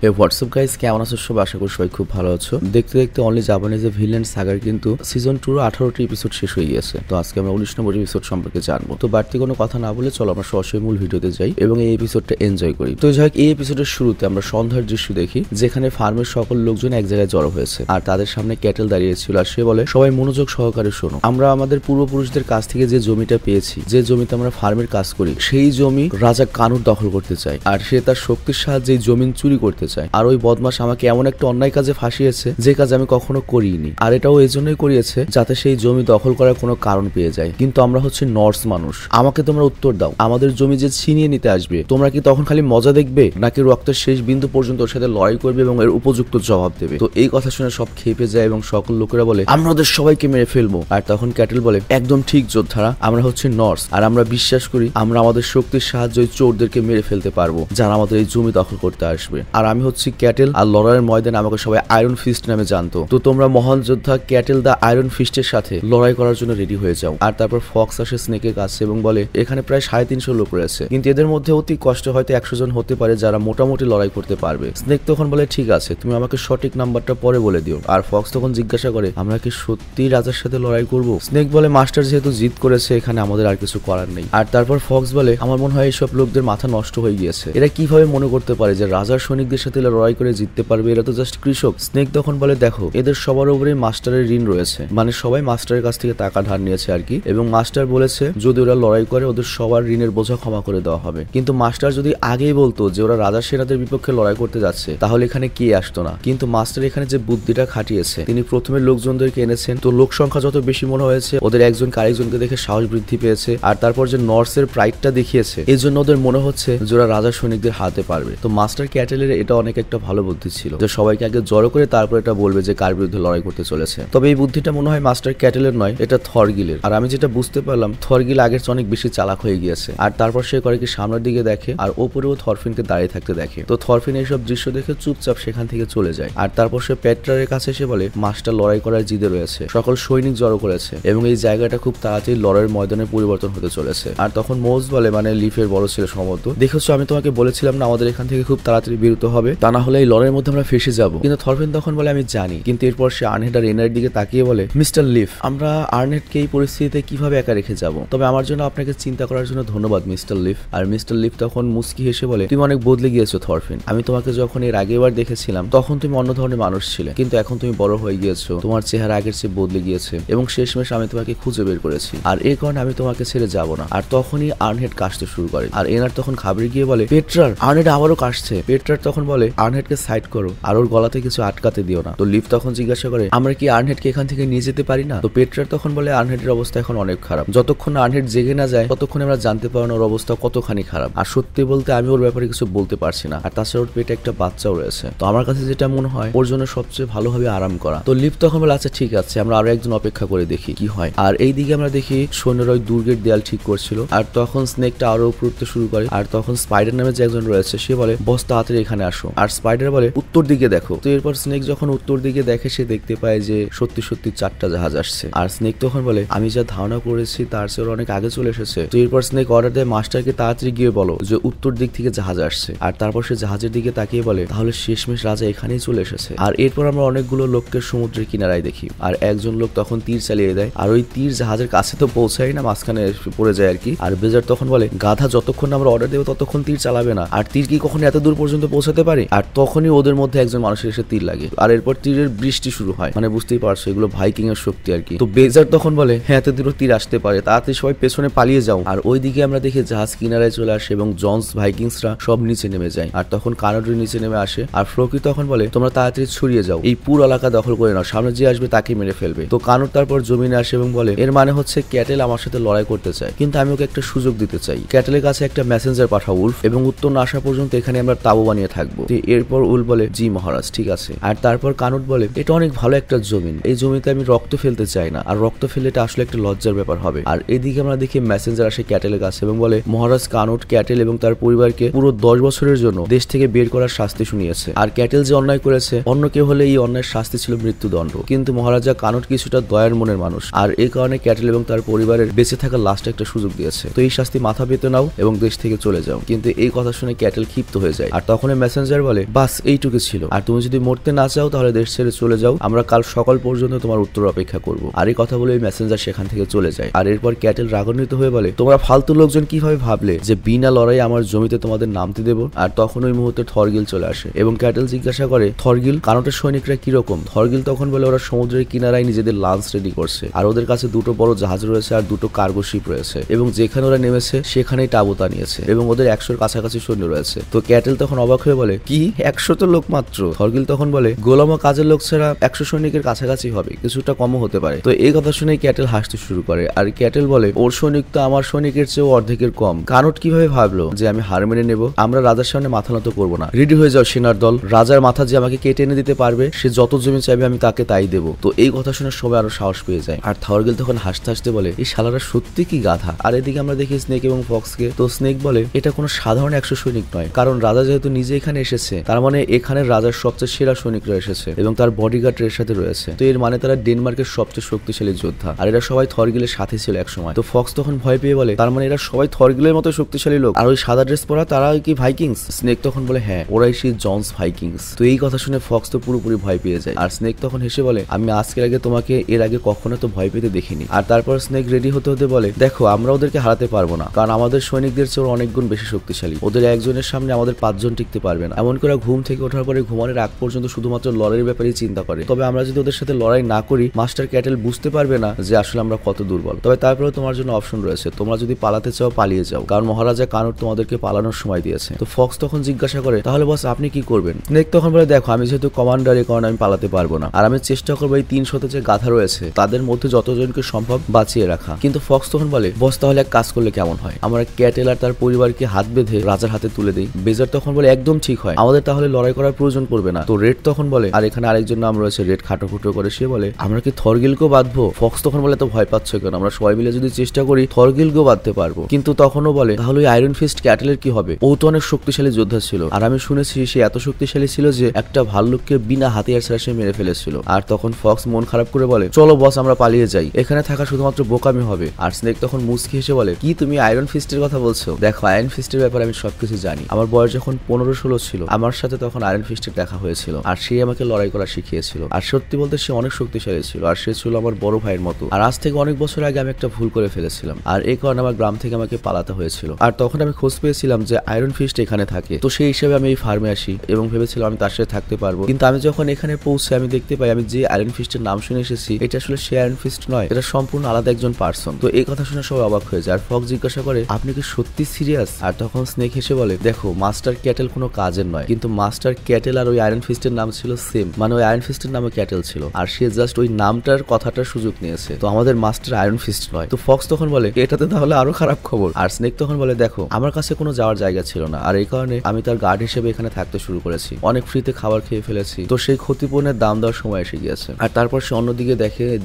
হে WhatsApp guys, কেমন আছো সব? আশা করি সবাই খুব ভালো আছো। দেখতে দেখতে অনলি জাপানিজ ভিলেন সাগার কিন্তু সিজন 2 18টি এপিসোড শেষ হয়ে গেছে। তো আজকে আমরা 19 নম্বর এপিসোড সম্পর্কে জানবো। তো বাড়তি কোনো কথা না বলে চলো আমরা সরাসরি মূল ভিডিওতে যাই এবং এই এপিসোডটা এনজয় করি। তো যাই হোক, এই এপিসোডের শুরুতে আমরা সন্ধ্যার দৃশ্য দেখি, যেখানে ফার্মের সকল লোকজন এক জায়গায় জড়ো হয়েছে আর তাদের সামনে ক্যাটেল দাঁড়িয়ে ছিল। আর সে বলে, সবাই মনোযোগ সহকারে শোনো, আমরা আমাদের পূর্বপুরুষদের কাছ থেকে যে জমিটা পেয়েছি, যে জমিতে আমরা ফার্মের কাজ করি, সেই জমি রাজা কানুর দখল করতে চায়। আর সে তার শক্তির সাহায্যে জমিন চুরি করতে চায়। আর ওই বদমাশ আমাকে এমন একটা অন্যায় কাজে ফাঁসিয়েছে যে কাজ আমি কখনো করিনি। আর এটাও এই জন্যই করিয়েছে যাতে সেই জমি দখল করার কোনো কারণ পেয়ে যায়। কিন্তু আমরা হচ্ছে নর্স মানুষ, আমাকে তোমরা উত্তর দাও, আমাদের জমি যে ছিনিয়ে নিতে আসবে, তোমরা কি তখন খালি মজা দেখবে নাকি রক্তের শেষ বিন্দু পর্যন্ত ওর সাথে লড়াই করবে এবং এর উপযুক্ত জবাব দেবে? তো এই কথা শুনে সব খেপে যায় এবং সকল লোকেরা বলে, আমরা ওদের সবাইকে মেরে ফেলবো। আর তখন ক্যাটেল বলে, একদম ঠিক যোদ্ধারা, আমরা হচ্ছে নর্স আর আমরা বিশ্বাস করি আমরা আমাদের শক্তির সাহায্যে চোরদেরকে মেরে ফেলতে পারবো যারা আমাদের এই জমি দখল করতে আসবে। আর আমি হচ্ছি ক্যাটেল, আর লড়াইয়ের ময়দানে আমাকে সবাই আয়রন ফিস্ট নামে জানতো। তো তোমরা মহান যোদ্ধা ক্যাটেল দা আয়রন ফিস্টের সাথে লড়াই করার জন্য রেডি হয়ে যাও। আর তারপর ফক্স আসে স্নেকের কাছে এবং বলে, এখানে প্রায় 350 লোক রয়েছে, কিন্তু এদের মধ্যে অতি কষ্ট হয়তো 100 জন হতে পারে যারা মোটামুটি লড়াই করতে পারবে। স্নেক তখন বলে, ঠিক আছে, তুমি আমাকে সঠিক নাম্বারটা পরে বলে দিও। আর ফক্স তখন জিজ্ঞাসা করে, আমরা কি সত্যি রাজার সাথে লড়াই করব? স্নেক বলে, মাস্টার যেহেতু জিত করেছে, এখানে আমাদের আর কিছু করার নেই। আর তারপর ফক্স বলে, আমার মনে হয় এইসব লোকদের মাথা নষ্ট হয়ে গিয়েছে, এরা কিভাবে মনে করতে পারে যে রাজার সৈনিকদের সাথে লড়াই করে জিততে পারবে? এরা তো জাস্ট কৃষক। স্নেক তখন বলে, দেখো, এদের সবার উপরে মাস্টারের ঋণ রয়েছে, মানে সবাই মাস্টারের কাছ থেকে টাকা ধার নিয়েছে আর কি, এবং মাস্টার বলেছে যদি ওরা লড়াই করে ওদের সবার ঋণের বোঝা ক্ষমা করে দেওয়া হবে। কিন্তু মাস্টার যদি আগেই বলতো যে ওরা রাজার সেনাদের বিপক্ষে লড়াই করতে যাচ্ছে, তাহলে এখানে কে আসতো না। কিন্তু মাস্টার এখানে যে বুদ্ধিটা খাটিয়েছে, তিনি প্রথমে লোকজনদেরকে এনেছেন, তো লোক সংখ্যা যত বেশি মনে হয়েছে ওদের একজনকে আরেকজনকে দেখে সাহস বৃদ্ধি পেয়েছে। আর তারপর যে নর্সের প্রাইডটা দেখিয়েছে, এই জন্য ওদের মনে হচ্ছে যে ওরা রাজার সৈনিকদের হাতে পারবে। তো মাস্টার ক্যাটেলের এটা অনেক একটা ভালো বুদ্ধি ছিল যে সবাইকে আগে জড়ো করে তারপর এটা বলবে যে কার বিরুদ্ধে লড়াই করতে চলেছে। তবে এই বুদ্ধিটা মনে হয় মাস্টার ক্যাটেলের নয়, এটা থরগিলের। আর আমি যেটা বুঝতে পারলাম, থরগিল আগের চেয়ে অনেক বেশি চালাক হয়ে গিয়েছে। আর তারপর সে করে কি সামনের দিকে দেখে আর ওপরেও থরফিনকে দাঁড়িয়ে থাকতে দেখে। তো থরফিন এইসব দৃশ্য দেখে চুপচাপ সেখান থেকে চলে যায়। আর তারপর সে পেট্রারের কাছে এসে বলে, মাস্টার লড়াই করার জিদে রয়েছে, সকল সৈনিক জড়ো করেছে এবং এই জায়গাটা খুব তাড়াতাড়ি লড়াইয়ের ময়দানে পরিবর্তন হতে চলেছে। আর তখন মোজ বলে, মানে লিফের বড় ছেলে সম্ভবত, দেখেছো আমি তোমাকে বলেছিলাম না আমাদের এখান থেকে খুব তাড়াতাড়ি বিরত হবে, তা না হলে এই লড়াইয়ের মধ্যে আমরা ফেসে যাব। কিন্তু থরফিন তখন বলে, আমি জানি। কিন্তু এরপর সে আর্নেট আর এনার দিকে তাকিয়ে বলে, মিস্টার লিফ, আমরা আর্নেটকে এই পরিস্থিতিতে কিভাবে একা রেখে যাব? তবে আমার জন্য আপনাকে চিন্তা করার জন্য ধন্যবাদ মিস্টার লিফ। আর মিস্টার লিফ তখন মুস্কি হেসে বলে, তুমি অনেক বদলে গিয়েছো থরফিন, আমি তোমাকে যখন এর আগেবার দেখেছিলাম তখন তুমি অন্য ধরনের মানুষ ছিলে, কিন্তু এখন তুমি বড় হয়ে গিয়েছো, তোমার চেহারা আগের চেয়ে বদলে গিয়েছে এবং শেষমেশ আমি তোমাকে খুঁজে বের করেছি, আর এই কারণে আমি তোমাকে ছেড়ে যাব না। আর তখনই আর্নেট কাশতে শুরু করে। আর এনার তখন ঘাবড়ে গিয়ে বলে, পেট্রার, আর্নেট আবারও কাশছে। পেট্রার তখন বলে, আর্নেটকে সাইড করো আর ওর গলাতে কিছু আটকাতে দিও না। তো লিফ তখন জিজ্ঞাসা করে, আমরা কি আর্নেটকে এখান থেকে নিয়ে যেতে পারি না? তো পেট্রার তখন বলে, আর্নেটের অবস্থা এখন অনেক খারাপ, যতক্ষণ আর্নেট জেগে না যায় ততক্ষণ আমরা জানতে পারবো না ওর অবস্থা কতখানি খারাপ। আর সত্যি বলতে আমি ওর ব্যাপারে কিছু বলতে পারছি না। আর তাছাড়া ওর পেটে একটা বাচ্চাও রয়েছে, তো আমার কাছে যেটা মনে হয় ওর জন্য সবচেয়ে ভালোভাবে আরাম করা। তো লিফ তখন বলে, আচ্ছা ঠিক আছে, আমরা আরো একজন অপেক্ষা করে দেখি কি হয়। আর এই দিকে আমরা দেখি সৈন্যরা ওই দুর্গের দেয়াল ঠিক করছিল। আর তখন স্নেকটা আরো উপরে উঠতে শুরু করে। আর তখন স্পাইডার নামে যে একজন রয়েছে সে বলে, বস তাড়াতাড়ি এখানে আসো। আর স্পাইডার বলে, উত্তর দিকে দেখো। তো এরপর স্নেক যখন উত্তর দিকে দেখে সে দেখতে পায় যে সত্যি সত্যি 4টা জাহাজ আসছে। আর স্নেক তখন বলে, আমি যা ধারণা করেছি তার চেয়ে অনেক আগে চলে এসেছে। তো এরপর স্নেক অর্ডার দেয়, মাস্টারকে তাড়াতাড়ি গিয়ে বলো যে উত্তর দিক থেকে জাহাজ আসছে। আর তারপর সে জাহাজের দিকে তাকিয়ে বলে, তাহলে শেষমেশ রাজা এখানেই চলে এসেছে। আর এরপর আমরা অনেকগুলো লোককে সমুদ্রের কিনারায় দেখি। আর একজন লোক তখন তীর চালিয়ে দেয়, আর ওই তীর জাহাজের কাছে তো পৌঁছায় না, মাঝখানে পড়ে যায় আর কি। আর বেজার তখন বলে, গাধা, যতক্ষণ আমরা অর্ডার দেবো ততক্ষণ তীর চালাবে না, আর তীর কি কখনো এত দূর পর্যন্ত পৌঁছাতে পারে? আর তখনই ওদের মধ্যে একজন মানুষের এসে তীর লাগে। আর এরপর তীরের বৃষ্টি শুরু হয়, মানে বুঝতেই পারছো এগুলো ভাইকিং এর শক্তি আর কি। তো বেজার তখন বলে, হ্যাঁ, এত দূর তীর আসতে পারে, তাড়াতাড়ি সবাই পেছনে পালিয়ে যাও। আর ওইদিকে আমরা দেখি জাহাজ কিনারায় চলে আসে এবং জন্স ভাইকিংসরা সব নিচে নেমে যায়। আর তখন কানাডি নিচে নেমে আসে। আর ফ্লোকি তখন বলে, তোমরা তাড়াতাড়ি ছড়িয়ে যাও, এই পুরো এলাকা দখল করে নাও, সামনে যে আসবে তাকে মেরে ফেলবে। তো কানুর তারপর জমিনে আসে এবং বলে, এর মানে হচ্ছে ক্যাটেল আমার সাথে লড়াই করতে চায়, কিন্তু আমি ওকে একটা সুযোগ দিতে চাই। ক্যাটেলের কাছে একটা মেসেঞ্জার পাঠাও উলফ, এবং উত্তর না আসা পর্যন্ত এখানে আমরা তাবু বানিয়ে থাকবো। এরপর উলফ বলে, জি মহারাজ, ঠিক আছে। আর তারপর কানুট বলে, এটা অনেক ভালো একটা জমিন, এই জমিতে আমি রক্ত ফেলতে চাই না, আর রক্ত ফেলে এটা আসলে একটা লজ্জার ব্যাপার হবে। আর এদিকে আমরা দেখি মেসেঞ্জার আসে ক্যাটেলের কাছে এবং বলে, মহারাজ কানুট ক্যাটেল এবং তার পরিবারকে পুরো 10 বছরের জন্য দেশ থেকে বের করার শাস্তি শুনিয়েছে। আর ক্যাটেল যে অন্যায় করেছে, অন্য কেউ হলে এই অন্যায়ের শাস্তি ছিল মৃত্যুদণ্ড, কিন্তু মহারাজা কানুট কিছুটা দয়ার মনের মানুষ, আর এই কারণে ক্যাটেল এবং তার পরিবারের বেঁচে থাকার লাস্ট একটা সুযোগ দিয়েছে। তো এই শাস্তি মাথা পেতে নাও এবং দেশ থেকে চলে যাও। কিন্তু এই কথা শুনে ক্যাটেল ক্ষিপ্ত হয়ে যায়। আর তখন মেসেঞ্জার বোঝার বলে বাস এইটুকু ছিল, আর তুমি যদি মরতে না চাও তাহলে দেশ ছেড়ে চলে যাও, আমরা কাল সকাল পর্যন্ত তোমার উত্তর অপেক্ষা করবো। আর এই কথা বলে ওই মেসেঞ্জার সেখান থেকে চলে যায়। আর এরপর ক্যাটেল রাগান্বিত হয়ে বলে তোমরা ফালতু লোকজন কিভাবে ভাবলে যে বিনা লড়াই আমার জমিতে তোমাদের নামতে দেবো। আর তখন ওই মুহূর্তে থরগিল চলে আসে এবং ক্যাটেল জিজ্ঞাসা করে থরগিল কানোটের সৈনিকরা কিরকম। থরগিল তখন বলে ওরা সমুদ্রের কিনারায় নিজেদের লাঞ্চ রেডি করছে, আর ওদের কাছে দুটো বড় জাহাজ রয়েছে আর দুটো কার্গো শিপ রয়েছে, এবং যেখানে ওরা নেমেছে সেখানেই তাঁবুতা নিয়েছে এবং ওদের 100-র কাছাকাছি সৈন্য রয়েছে। তো ক্যাটেল তখন অবাক হয়ে বলে কি 100 তো লোক মাত্র। থরগিল তখন বলে গোলাম ও কাজের লোক ছাড়া 100 সৈনিকের কাছাকাছি হবে, কিছুটা কমও হতে পারে। তো এই কথা শুনে ক্যাটেল হাসতে শুরু করে, আর ক্যাটেল বলে ওর সৈনিক তো আমার সৈনিকের চেয়েও অর্ধেকের কম। কানোট কিভাবে ভাবলো যে আমি হার মেনে নেব? আমরা রাজার সামনে মাথা নত করবো না, রেডি হয়ে যাও সেনার দল, রাজার মাথা যে আমাকে কেটে এনে দিতে পারবে সে যত জমি চাইবে আমি তাকে তাই দেবো। তো এই কথা শুনে সবাই আরো সাহস পেয়ে যায়। আর থরগিল তখন হাসতে হাসতে বলে এই শালারা সত্যি কি গাধা। আর এদিকে আমরা দেখি স্নেক এবং ফক্সকে। তো স্নেক বলে এটা কোনো সাধারণ 100 সৈনিক নয়, কারণ রাজা যেহেতু নিজে এখানে এসেছে তার মানে এখানে রাজার সবচেয়ে সেরা সৈনিকরা এসেছে এবং তার বডিগার্ড এর সাথে রয়েছে। তো এর মানে তারা ডেনমার্কের সবচেয়ে শক্তিশালী যোদ্ধা, আর এরা সবাই থরগিলের সাথে ছিল এক সময়। তো ফক্স তখন ভয় পেয়ে বলে তার মানে এরা সবাই থরগিলের মতো শক্তিশালী লোক, আর ওই সাদা ড্রেস পরা তারা কি ভাইকিংস? স্নেক তখন বলে হ্যাঁ ওরাই সেই জনস ভাইকিংস। তো এই কথা শুনে ফক্স তো পুরোপুরি ভয় পেয়ে যায়। আর স্নেক তখন হেসে বলে আমি আজকের আগে তোমাকে এর আগে কখনো তো ভয় পেতে দেখিনি। আর তারপর স্নেক রেডি হতে হতে বলে দেখো আমরা ওদেরকে হারাতে পারবো না, কারণ আমাদের সৈনিকদের চেয়ে অনেক গুণ বেশি শক্তিশালী। ওদের একজনের সামনে আমাদের 5 জন টিকতে পারবে না। এমন করে ঘুম থেকে ওঠার পরে ঘুমানোর আগ পর্যন্ত শুধুমাত্র লড়াইয়ের ব্যাপারেই চিন্তা করে। তবে আমরা যদি ওদের সাথে লড়াই না করি মাস্টার ক্যাটেল বুঝতে পারবে না যে আসলে আমরা কত দুর্বল। তবে তারপরেও তোমার জন্য অপশন রয়েছে, তোমরা যদি পালাতে চাও পালিয়ে যাও, কারণ মহারাজা কানোট তোমাদেরকে পালানোর সময় দিয়েছে। তো ফক্স তখন জিজ্ঞাসা করে তাহলে বস আপনি কি করবেন? স্নেক তখন বলে দেখো আমি যেহেতু কমান্ডার এই কারণে আমি পালাতে পারবো না, আর আমি চেষ্টা করবো এই 300 যে গাধা রয়েছে তাদের মধ্যে যতজনকে সম্ভব বাঁচিয়ে রাখা। কিন্তু ফক্স তখন বলে বস তাহলে এক কাজ করলে কেমন হয়, আমরা ক্যাটেল আর তার পরিবারকে হাত বেঁধে রাজার হাতে তুলে দিই। বেজার তখন বলে একদম ঠিক হয়, আমাদের তাহলে লড়াই করার প্রয়োজন পড়বে না। তো রেড তখন বলে আর এখানে আরেকজন নাম রয়েছে রেড খাটোখুটো করে, সে বলে আমরা কি থরগিলকেও বাঁধবো? ফক্স তখন বলে তো ভয় পাচ্ছ কেন, আমরা সবাই মিলে যদি চেষ্টা করি থরগিলকেও বাঁধতে পারবো। কিন্তু তখনও বলে তাহলে ওই আয়রন ফিস্ট ক্যাটেলের কি হবে? ও তো অনেক শক্তিশালী যোদ্ধা ছিল, আর আমি শুনেছি সে এত শক্তিশালী ছিল যে একটা ভাল্লুককে বিনা হাতিয়ার ছাড়া সে মেরে ফেলেছিল। আর তখন ফক্স মন খারাপ করে বলে চলো বস আমরা পালিয়ে যাই, এখানে থাকা শুধুমাত্র বোকামি হবে। আর স্নেক তখন মুচকি হেসে বলে কি তুমি আয়রন ফিস্টের কথা বলছো? দেখো আয়রন ফিস্টের ব্যাপারে আমি সবকিছু জানি। আমার বয়স যখন 15-16 ছিল আমার সাথে তখন আয়রন ফিস্টের দেখা হয়েছিল, আর সে আমাকে লড়াই করা শিখিয়েছিল। আর সত্যি বলতে সে অনেক শক্তিশালী ছিল, আর সে ছিল আমার বড় ভাইয়ের মতো। আর আজ থেকে অনেক বছর আগে আমি একটা ভুল করে ফেলেছিলাম, আর এই কারণে আমার গ্রাম থেকে আমাকে পালাতে হয়েছিল। আর তখন আমি খোঁজ পেয়েছিলাম যে আয়রন ফিস্ট এখানে থাকে, তো সেই হিসেবে আমি এই ফার্মে আসি এবং ভেবেছিলাম আমি তার সাথে থাকতে পারবো। কিন্তু আমি যখন এখানে পৌঁছে আমি দেখতে পাই আমি যে আয়রন ফিস্টের নাম শুনে এসেছি এটা আসলে সে আয়রন ফিস্ট নয়, এটা সম্পূর্ণ আলাদা একজন পার্সন। তো এই কথা শুনে সবাই অবাক হয়ে যায়। আর ফক্স জিজ্ঞাসা করে আপনি কি সত্যি সিরিয়াস? আর তখন স্নেক হেসে বলে দেখো মাস্টার ক্যাটেল কোনো কাজের নয়, কিন্তু মাস্টার ক্যাটেল আর ওই আয়রন ফিস্টের নাম ছিল সেম, মানে ওই আয়রন ফিস্টের নামে ক্যাটেল ছিল, আর সে জাস্ট ওই নামটার কথাটার সুযোগ নিয়েছে। তো আমাদের মাস্টার আয়রন ফিস্ট নয়। তো ফক্স তখন বলে এটাতে তাহলে আরো খারাপ খবর। আর স্নেক তখন বলে দেখো আমার কাছে কোনো যাওয়ার জায়গা ছিল না, আর এই কারণে আমি তার গার্ড হিসেবে এখানে থাকতে শুরু করেছি, অনেক ফ্রিতে খাবার খেয়ে ফেলেছি, তো সেই ক্ষতিপূরণের দাম দেওয়ার সময় এসে গিয়েছে। আর তারপর সে অন্যদিকে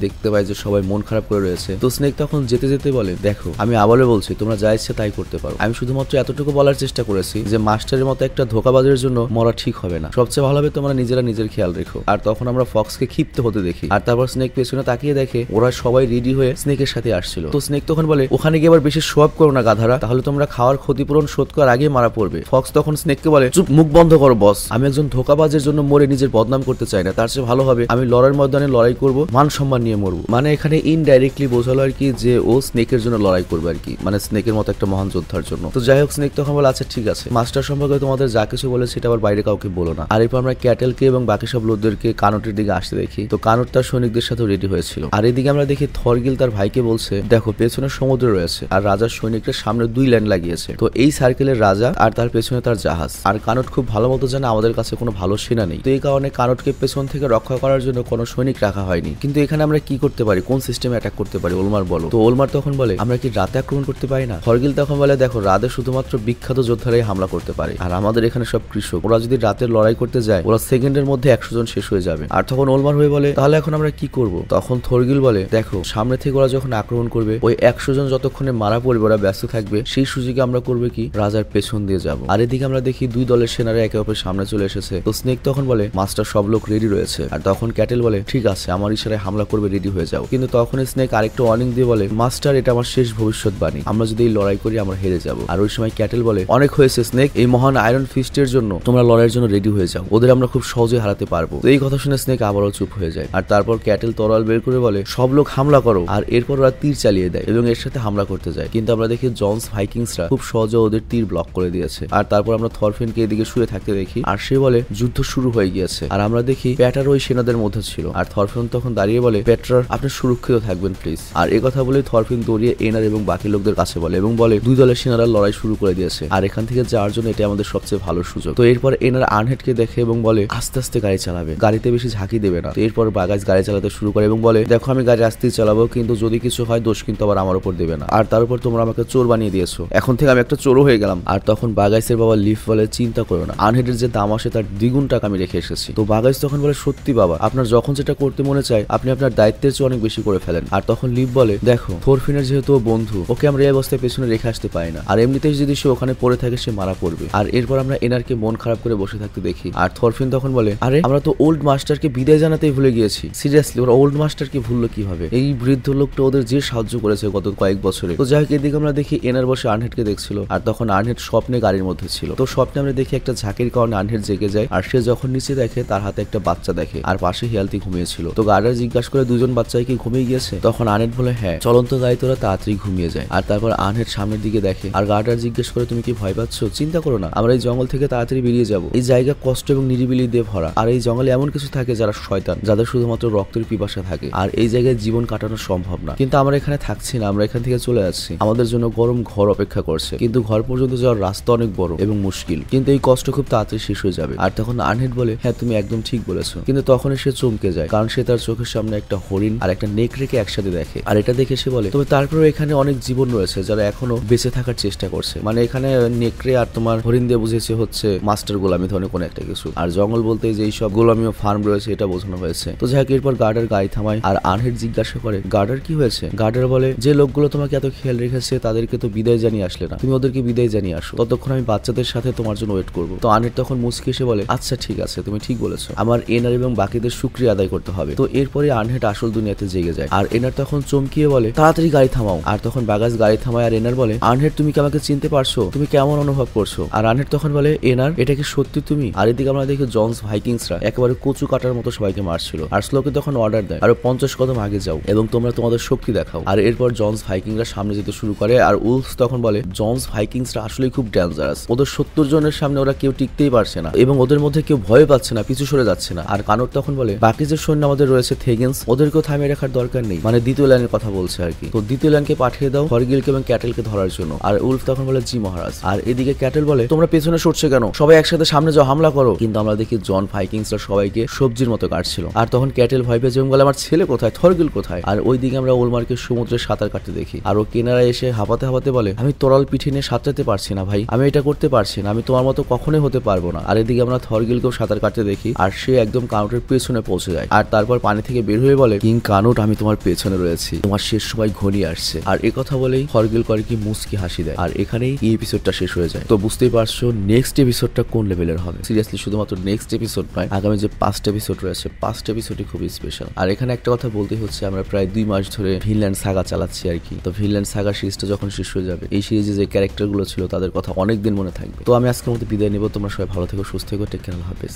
দেখতে পায় যে সবাই মন খারাপ করে রয়েছে। তো স্নেক তখন যেতে যেতে বলে দেখো আমি আবারও বলছি তোমরা যা ইচ্ছে তাই করতে পারো, আমি শুধুমাত্র এতটুকু বলার চেষ্টা করেছি যে মাস্টারের মতো একটা ধোকাবাজের জন্য মরা ঠিক হবে না, সবচেয়ে ভালো হবে তোমরা নিজেরা নিজের খেয়াল রেখো। আর তখন আমরা ফক্সকে ক্ষিপ্ত হতে দেখি, আর তারপর স্নেক পেছনে তাকিয়ে দেখে ওরা সবাই রেডি হয়ে স্নেকের সাথে আসছিল। তো স্নেক তখন বলে ওখানে গিয়ে আবার বেশি শো আপ করো না গাধারা, তাহলে তোমরা খাওয়ার ক্ষতিপূরণ শোধ করার আগে মারা পড়বে। ফক্স তখন স্নেককে বলে চুপ, মুখ বন্ধ করো বস, আমি একজন ধোকাবাজের জন্য মরে নিজের বদনাম করতে চাই না, তার চেয়ে ভালো হবে আমি লড়াইয়ের ময়দানে লড়াই করব, মান সম্মান নিয়ে মরবো। মানে এখানে ইনডাইরেক্টলি বোঝালো আর কি যে ও স্নেকের জন্য লড়াই করবে আর কি, মানে স্নেকের মতো একটা মহান যোদ্ধার জন্য। তো যাই হোক স্নেক তখন বলে আচ্ছা ঠিক আছে, মাস্টার সম্পর্কে তোমাদের যা কিছু বলেছে সেটা আবার বাইরে কাউকে বলো না। আর এরপর আমরা ক্যাটেলকে এবং বাকি সব লোকদেরকে কানোটের দিকে আসতে দেখি। তো কানোট তার সৈনিকদের সাথে রেডি হয়েছিল। আর এদিকে আমরা দেখি থরগিল তার ভাইকে বলছে দেখো পেছনে সমুদ্র রয়েছে, আর রাজার সৈনিকরা সামনে 2 ল্যান্ড লাগিয়েছে, তো এই সার্কেলের রাজা আর তার পেছনে তার জাহাজ। আর কানোট খুব ভালো মতো জানে আমাদের কাছে কোনো ভালো সেনা নেই, তো এই কারণে কানোটকে পেছন থেকে রক্ষা করার জন্য কোনো সৈনিক রাখা হয়নি। কিন্তু এখানে আমরা কি করতে পারি, কোন সিস্টেমে অ্যাটাক করতে পারি ওলমার বলো। তো ওলমার তখন বলে আমরা কি রাতে আক্রমণ করতে পারি না? থরগিল তখন বলে দেখো রাতে শুধুমাত্র বিখ্যাত যোদ্ধারাই হামলা করতে পারে, আর আমাদের এখানে সব কৃষক, ওরা যদি রাতের লড়াই করতে যায় ওরা সেকেন্ডের মধ্যে 100 জন শেষ হয়ে যাবে। আর তখন ওলমার হয়ে বলে তাহলে এখন আমরা কি করব? তখন থরগিল বলে দেখো সামনে থেকে ওরা যখন আক্রমণ করবে ওই 100 জন যতক্ষণে মারা পড়বে ওরা ব্যস্ত থাকবে, সেই সুযোগে আমরা করবে কি রাজার পেছন দিয়ে যাব। আর এদিকে আমরা দেখি 2 দলের সেনারা একে অপরের সামনে চলে এসেছে। তো স্নেক তখন বলে মাস্টার সব লোক রেডি রয়েছে। আর তখন ক্যাটেল বলে ঠিক আছে আমার ইশারায় হামলা করবে, রেডি হয়ে যাও। কিন্তু তখন স্নেক আরেকটা ওয়ার্নিং দিয়ে বলে মাস্টার এটা আমার শেষ ভবিষ্যৎবাণী, আমরা যদি এই লড়াই করি আমরা হেরে যাব। আর ওই সময় ক্যাটেল বলে অনেক হয়েছে স্নেক, এই মহান আয়রন ফিস্টের জন্য তোমরা লড়াইয়ের জন্য রেডি হয়ে যাও, ওদের আমরা খুব সহজে হারাতে পারবো। তো এই কথা শুনে স্নেক আবারও চুপ হয়ে যায়। আর তারপর ক্যাটেল তরোয়াল বের করে বলে সব লোক হামলা করো। আর এরপর ওরা তীর চালিয়ে দেয় এবং এর সাথে হামলা করতে যায়, কিন্তু আমরা দেখি জন্স ভাইকিংসরা খুব সহজে ওদের তীর ব্লক করে দিয়েছে। আর তারপর আমরা থরফিনকে এদিকে শুয়ে থাকতে দেখি, আর সে বলে যুদ্ধ শুরু হয়ে গিয়েছে। আর আমরা দেখি প্যাটার ওই সেনাদের মধ্যে ছিল। আর থরফিন তখন দাঁড়িয়ে বলে প্যাট্রার আপনি সুরক্ষিত থাকবেন প্লিজ। আর এই কথা বলে থরফিন দৌড়িয়ে এনার এবং বাকি লোকদের কাছে বলে এবং বলে দুই দলের সেনারা লড়াই শুরু করে দিয়েছে, আর এখান থেকে যাওয়ার জন্য এটা আমাদের সবচেয়ে ভালো সুযোগ। তো এরপর এনার আনহেডকে দেখে এবং বলে আস্তে আস্তে গাড়ি চালাবে, গাড়িতে বেশি ঝাঁকি দেবে না। তো এরপর বাগাস গাড়ি চালাতে শুরু করে এবং বলে দেখো আমি গাড়ি আস্তেই চালাবো, কিন্তু যদি কিছু হয় দোষ কিন্তু আবার আমার উপর দেবে না। আর তার উপর তোমরা আমাকে চোর বানিয়ে দিয়েছো, এখন থেকে আমি একটা চোরও হয়ে গেলাম। আর তখন বাগাইসের বাবা লিফ বলে চিন্তা করো না, আনহেডের যে দাম আসে তার দ্বিগুণ টাকা আমি রেখে এসেছি। তো বাগাইস তখন বলে সত্যি বাবা, আপনার যখন যেটা করতে মনে চায় আপনি আপনার দায়িত্বের চেয়ে অনেক বেশি করে ফেলেন। আর তখন লিফ বলে দেখো থরফিনের যেহেতু বন্ধু, ওকে আমরা এই অবস্থায় পেছনে রেখে আসতে পারি না, আর এমনিতেই যদি সে ওখানে পড়ে থাকে সে মারা পড়বে। আর এরপর আমরা এনারকে মন খারাপ করে বসে থাকতে দেখি। আর থরফিন তখন বলে আরে আমরা তো ওল্ড মাস্টারকে বিদায় জানাতেই ভুলে গিয়েছি। সিরিয়াসলি ওরা ওল্ড মাস্টারকে ভুললো কিভাবে? এই বৃদ্ধ লোকটা ওদের যে সাহায্য করেছে গত কয়েক বছরে। তো যাই হোক এদিকে আমরা দেখি এনার বসে আনহেডকে দেখছিল, আর তখন আনহেড স্বপ্নে গাড়ির মধ্যে ছিল। তো স্বপ্নে আমরা দেখি একটা ঝাঁকির কারণে আনহেড জেগে যায়, আর সে যখন নিচে দেখে তার হাতে একটা বাচ্চা দেখে, আর পাশে হিয়ালতি ঘুমিয়েছিল। তো গার্ডার জিজ্ঞাসা করে দুজন বাচ্চাই কি ঘুমিয়ে গিয়েছে? তখন আনহেড বলে হ্যাঁ, চলন্ত গাড়িতে ওরা তাড়াতাড়ি ঘুমিয়ে যায়। আর তারপর আনহেড সামনের দিকে দেখে, আর গার্ডার জিজ্ঞেস করে তুমি কি ভয় পাচ্ছ? চিন্তা করো না, আমরা এই জঙ্গল থেকে তাড়াতাড়ি বেরিয়ে যাব। এই জায়গা কষ্ট এবং নিরিবিলি দিয়ে ভরা, আর এই জঙ্গলে এমন কিছু থাকে যারা শয়তান, যাদের শুধুমাত্র রক্তের পিপাসা থাকে, আর এই জায়গায় জীবন কাটানো সম্ভব না। কিন্তু আমরা এখানে থাকছি না, আমরা এখান থেকে চলে যাচ্ছি। আমাদের জন্য গরম ঘর অপেক্ষা করছে, কিন্তু ঘর পর্যন্ত যাওয়ার রাস্তা অনেক বড় এবং মুশকিল, কিন্তু এই কষ্ট খুব তাড়াতাড়ি শেষ হয়ে যাবে। আর তখন আনহেড বলে হ্যাঁ তুমি একদম ঠিক বলেছো, কিন্তু তখনই সে চমকে যায়, কারণ সে তার চোখের সামনে একটা হরিণ আর একটা নেকড়েকে একসাথে দেখে। আর এটা দেখে সে বলে তবে তারপরেও এখানে অনেক জীবন রয়েছে যারা এখনো বেঁচে থাকার চেষ্টা করছে। মানে এখানে নেকড়ে আর তোমার হরিণ দিয়ে বুঝেছে হচ্ছে মাস্টার গোলামি ধরনের কোনো একটা কিছু, আর জঙ্গল বলতে যে এইসব গোলামি ও ফার্ম রয়েছে এটা বোঝানো হয়েছে। তো যাই হোক এরপর গার্ডার গাড়ি থামায়, আর আনহেড জিজ্ঞাসা করে গার্ডার কি হয়েছে? গার্ডার বলে যে লোকগুলো তোমাকে এত খেয়াল রেখেছে তাদেরকে তো বিদায় জানিয়ে আসলে না, তুমি ওদেরকে বিদায় জানিয়ে আসো, ততক্ষণ আমি বাচ্চাদের সাথে তোমার জন্য ওয়েট করবো। তো আনহেড তখন মুচকি এসে বলে আচ্ছা ঠিক আছে, তুমি ঠিক বলেছো, আমার এনার এবং বাকিদের শুকরিয়া আদায় করতে হবে। তো এরপরে আনহেড আসল দুনিয়াতে জেগে যায়, আর এনার তখন চমকিয়ে বলে তাড়াতাড়ি গাড়ি থামাও। আর তখন বাগাস গাড়ি থামায়, আর এনার বলে আনহেড তুমি কি আমাকে চিনতে পারছো? তুমি কেমন অনুভব করছো? আর আনহেড তখন বলে এনার এটা কি সত্যি তুমি? আর এদিকে আমরা দেখি জন্স ভাইকিংসরা একেবারে কচু কাটার মতো সবাইকে মারছিল, আর স্লোকে তখন অর্ডার দেয় আরো 50 কদম আগে যাও এবং তোমরা তোমাদের শক্তি দেখাও। আর এরপর জন্স ভাইকিংরা সামনে যেতে শুরু করে, আর উলফস তখন বলে জন্স ভাইকিংসরা আসলে খুব ডেঞ্জারাস, ওদের 70 জনের সামনে ওরা কেউ টিকতেই পারছে না এবং ওদের মধ্যে কেউ ভয় পাচ্ছে না, পিছু সরে যাচ্ছে না। আর কানর তখন বলে বাকি যে সৈন্য আমাদের রয়েছে থেগেন্স, ওদেরকেও থামিয়ে রাখার দরকার নেই, মানে দ্বিতীয় লাইনের কথা বলছে আর কি। তো দ্বিতীয় লাইনকে পাঠিয়ে দাও হরগিলকে এবং ক্যাটেলকে ধরার জন্য। আর উলফ তখন বলে জি মহারাজ। আর এদিকে ক্যাটেল বলে তোমরা পেছনে সরছে কেন? সবাই একসাথে সামনে যাও, হামলা করো। কিন্তু আমরা দেখি জন ভাইকিংসরা সবাইকে সবজির মতো কাটছিল। আর তখন ক্যাটেল ভয় পেয়ে বলে আমার ছেলে কোথায়, থরগিল কোথায়? আর ওইদিকে আমরা ওলমারকে সমুদ্রে সাঁতার কাটতে দেখি, আর ও কেনারা এসে হাঁপাতে হাঁপাতে বলে আমি তোরাল পিঠে নিয়ে সাঁতরাতে পারছি না ভাই, আমি এটা করতে পারছি না, আমি তোমার মতো কখনোই হতে পারবো না। আর এদিকে আমরা থরগিলকেও সাঁতার কাটতে দেখি, আর সে একদম কানুটের পেছনে পৌঁছে যায়। আর তারপর পানি থেকে বের হয়ে বলে কিং কানুট আমি তোমার পেছনে রয়েছি, তোমার শেষ সময় ঘনিয়ে আসছে। আর এই কথা বলেই থরগিল করে কি মুচকি হাসি দেয়। আর এখানেই এই এপিসোডটা শেষ হয়ে যায়। তো বুঝতেই পারছো নেক্সট এপিসোডটা কোন লেভেলের হবে। সিরিয়াসলি শুধুমাত্র নেক্সট এপিসোড নয়, আগামী যে 5টা এপিসোড রয়েছে 5টা এপিসোডই খুবই স্পেশাল। আর এখানে একটা কথা বলতে হচ্ছে আমরা প্রায় 2 মাস ধরে ভিনল্যান্ড সাগা চালাচ্ছি আর কি। তো ভিনল্যান্ড সাগা সিরিজটা যখন শেষ হয়ে যাবে এই সিরিজে যে ক্যারেক্টার গুলো ছিল তাদের কথা অনেকদিন মনে থাকবে। তো আমি আজকের মতো বিদায় নেব, তোমরা সবাই ভালো থেকো, সুস্থ থেকো, টেক কেয়ার, আল্লাহ হাফেজ।